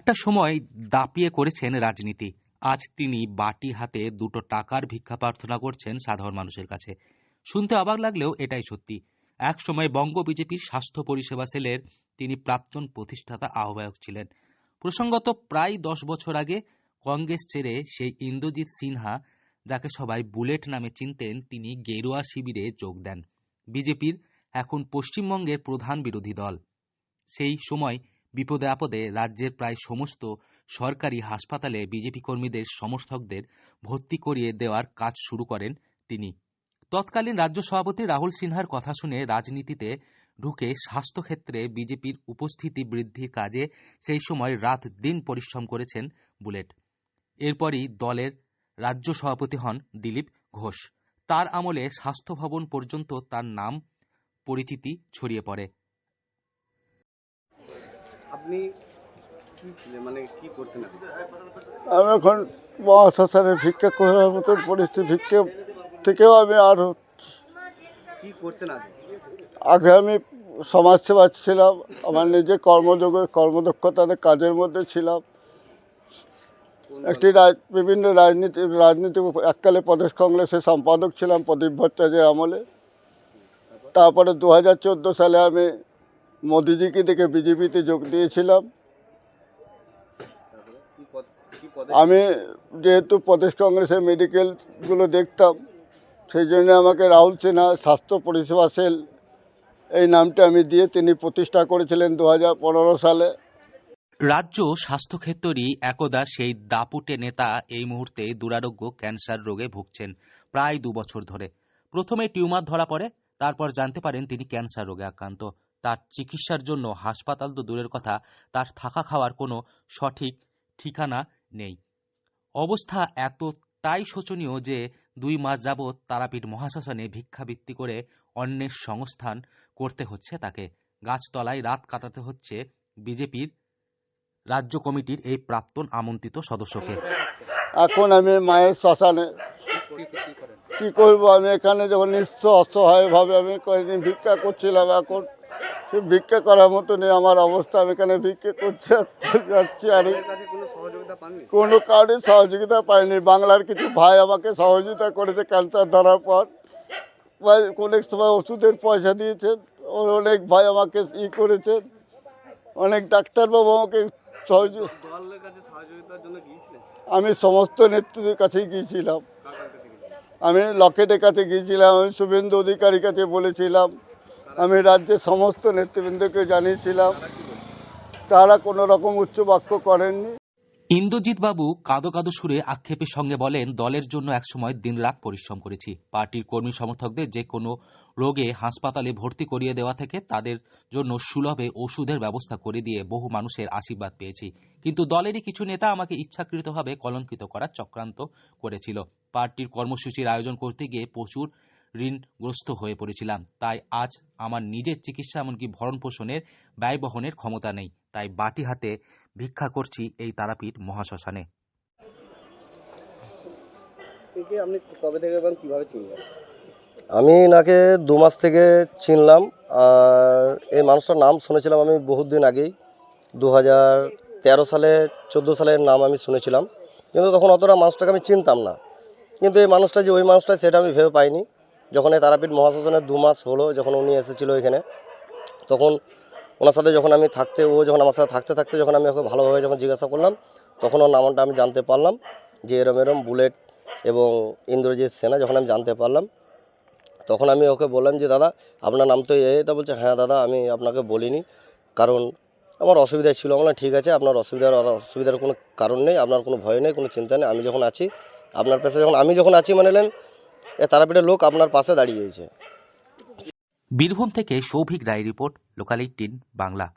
একটা সময় দাপিয়ে করেছেন রাজনীতি। আজ তিনি বাটি হাতে দুটো টাকার ভিক্ষা প্রার্থনা করছেন সাধারণ মানুষের কাছে। শুনতে অবাক লাগলেও এটাই সত্যি। এক সময় বঙ্গ বিজেপির স্বাস্থ্য পরিষেবা সেলের তিনি প্রাক্তন প্রতিষ্ঠাতা আহ্বায়ক ছিলেন। প্রসঙ্গত প্রায় 10 বছর আগে কংগ্রেস ছেড়ে সেই ইন্দ্রজিৎ সিনহা, যাকে সবাই বুলেট নামে চিনতেন, তিনি গেরুয়া শিবিরে যোগ দেন। বিজেপির এখন পশ্চিমবঙ্গের প্রধান বিরোধী দল। সেই সময় বিপদে আপদে রাজ্যের প্রায় সমস্ত সরকারি হাসপাতালে বিজেপি কর্মীদের সমর্থকদের ভর্তি করিয়ে দেওয়ার কাজ শুরু করেন তিনি। তৎকালীন রাজ্য সভাপতি রাহুল সিনহার কথা শুনে রাজনীতিতে ঢুকে স্বাস্থ্যক্ষেত্রে বিজেপির উপস্থিতি বৃদ্ধির কাজে সেই সময় রাত দিন পরিশ্রম করেছেন বুলেট। এরপরই দলের রাজ্য সভাপতি হন দিলীপ ঘোষ। তার আমলে স্বাস্থ্য ভবন পর্যন্ত তার নাম পরিচিতি ছড়িয়ে পড়ে। আপনি কি ছিলেন, মানে কি করতেন? আমি এখন মহাশ্মশানে ভিক্ষা করার মতন পরিস্থিতি, ভিক্ষা থেকেও আমি আরও কি করতেন আগে আমি সমাজসেবা ছিলাম। আমার নিজে কর্মদক্ষতার কাজের মধ্যে ছিলাম। একটি বিভিন্ন রাজনীতি এককালে প্রদেশ কংগ্রেসের সম্পাদক ছিলাম প্রদীপ ভট্টাচার্যের আমলে। তারপরে 2014 সালে আমি মোদিজিকে দেখে বিজেপিতে যোগ দিয়েছিলাম। আমি যেহেতু প্রদেশ কংগ্রেসের মেডিকেলগুলো দেখতাম, সেই জন্য আমাকে রাহুল সিনহা স্বাস্থ্য পরিষেবা সেল এই নামটা আমি দিয়ে তিনি প্রতিষ্ঠা করেছিলেন 2015 সালে। রাজ্য স্বাস্থ্যক্ষেত্রেরই একদা সেই দাপুটে নেতা এই মুহূর্তে দুরারোগ্য ক্যান্সার রোগে ভুগছেন প্রায় 2 বছর ধরে। প্রথমে টিউমার ধরা পড়ে, তারপর জানতে পারেন তিনি ক্যান্সার রোগে আক্রান্ত। তার চিকিৎসার জন্য হাসপাতাল তো দূরের কথা, তার থাকা খাওয়ার কোনো সঠিক ঠিকানা নেই। অবস্থা এতটাই শোচনীয় যে 2 মাস যাবৎ তারাপীঠ মহাশ্মশানে ভিক্ষাবৃত্তি করে অন্যের সংস্থান করতে হচ্ছে তাকে। গাছতলায় রাত কাটাতে হচ্ছে বিজেপির রাজ্য কমিটির এই প্রাক্তন আমন্ত্রিত সদস্যকে। এখন আমি মায়ের শ্মশানে কি করব, আমি এখানে যখন নিঃস্ব অসহায়ভাবে আমি কয়েকদিন ভিক্ষা করছিলাম, এখন সে ভিক্ষা করার মতো নেই আমার অবস্থা। আমি এখানে ভিক্ষা করতে যাচ্ছি আর কোনো কারণে সহযোগিতা পাইনি। বাংলার কিছু ভাই আমাকে সহযোগিতা করেছে ক্যান্সার ধরার পর, অনেক সময় ওষুধের পয়সা দিয়েছেন, অনেক ভাই আমাকে করেছেন, অনেক ডাক্তারবাবু আমাকে আমি সমস্ত নেতৃত্বের কাছেই গিয়েছিলাম। আমি লকেটের কাছে গিয়েছিলাম, আমি শুভেন্দু অধিকারীর কাছে বলেছিলাম, আমি রাজ্যের সমস্ত নেতৃবৃন্দকে জানিয়েছিলাম, তারা কোনো রকম উচ্চবাক্য করেননি। ইন্দ্রজিৎ বাবু কাঁদো কাঁদো সুরে আক্ষেপের সঙ্গে বলেন, দলের জন্য একসময় দিনরাত পরিশ্রম করেছি। পার্টির কর্মী সমর্থকদের যে কোনো রোগে হাসপাতালে ভর্তি করিয়ে দেওয়া থেকে তাদের জন্য সুলভে ওষুধের ব্যবস্থা করে দিয়ে বহু মানুষের আশীর্বাদ পেয়েছি। কিন্তু দলেরই কিছু নেতা আমাকে ইচ্ছাকৃতভাবে কলঙ্কিত করার চক্রান্ত করেছিল। পার্টির কর্মসূচির আয়োজন করতে গিয়ে প্রচুর ঋণগ্রস্ত হয়ে পড়েছিলাম। তাই আজ আমার নিজের চিকিৎসা এমনকি ভরণ পোষণের ব্যয় বহনের ক্ষমতা নেই। তাই বাটি হাতে ভিক্ষা করছি এই তারাপীঠ মহাশ্মশানে। আপনি কবে থেকে এবং কিভাবে চিনলেন? আমি এনাকে 2 মাস থেকে চিনলাম। আর এই মানুষটার নাম শুনেছিলাম আমি বহুদিন আগেই, 2013 সালে 14 সালের নাম আমি শুনেছিলাম, কিন্তু তখন অতটা মানুষটাকে আমি চিনতাম না। কিন্তু এই মানুষটা যে ওই মানুষটা সেটা আমি ভেবে পাইনি। যখন এই তারাপীঠ মহাশ্মশানের 2 মাস হলো, যখন উনি এসেছিলো এখানে, তখন ওনার সাথে যখন আমি থাকতে, ও যখন আমার সাথে থাকতে থাকতে যখন আমি ওকে ভালোভাবে যখন জিজ্ঞাসা করলাম, তখন ওর নামটা আমি জানতে পারলাম যে এরম বুলেট এবং ইন্দ্রজিৎ সিনহা। যখন আমি জানতে পারলাম, তখন আমি ওকে বললাম যে দাদা আপনার নাম তো তা বলছে হ্যাঁ দাদা আমি আপনাকে বলিনি, কারণ আমার অসুবিধা ছিল। আমরা ঠিক আছে, আপনার অসুবিধার কোনো কারণ নেই, আপনার কোনো ভয় নেই, কোনো চিন্তা নেই, আমি যখন আছি আপনার পাশে, যখন আমি যখন আছি মানে নেন এ তারাপীঠের লোক আপনার পাশে দাঁড়িয়েছে। বীরভূম থেকে সৌভিক রায় রিপোর্ট, লোকাল 18 বাংলা।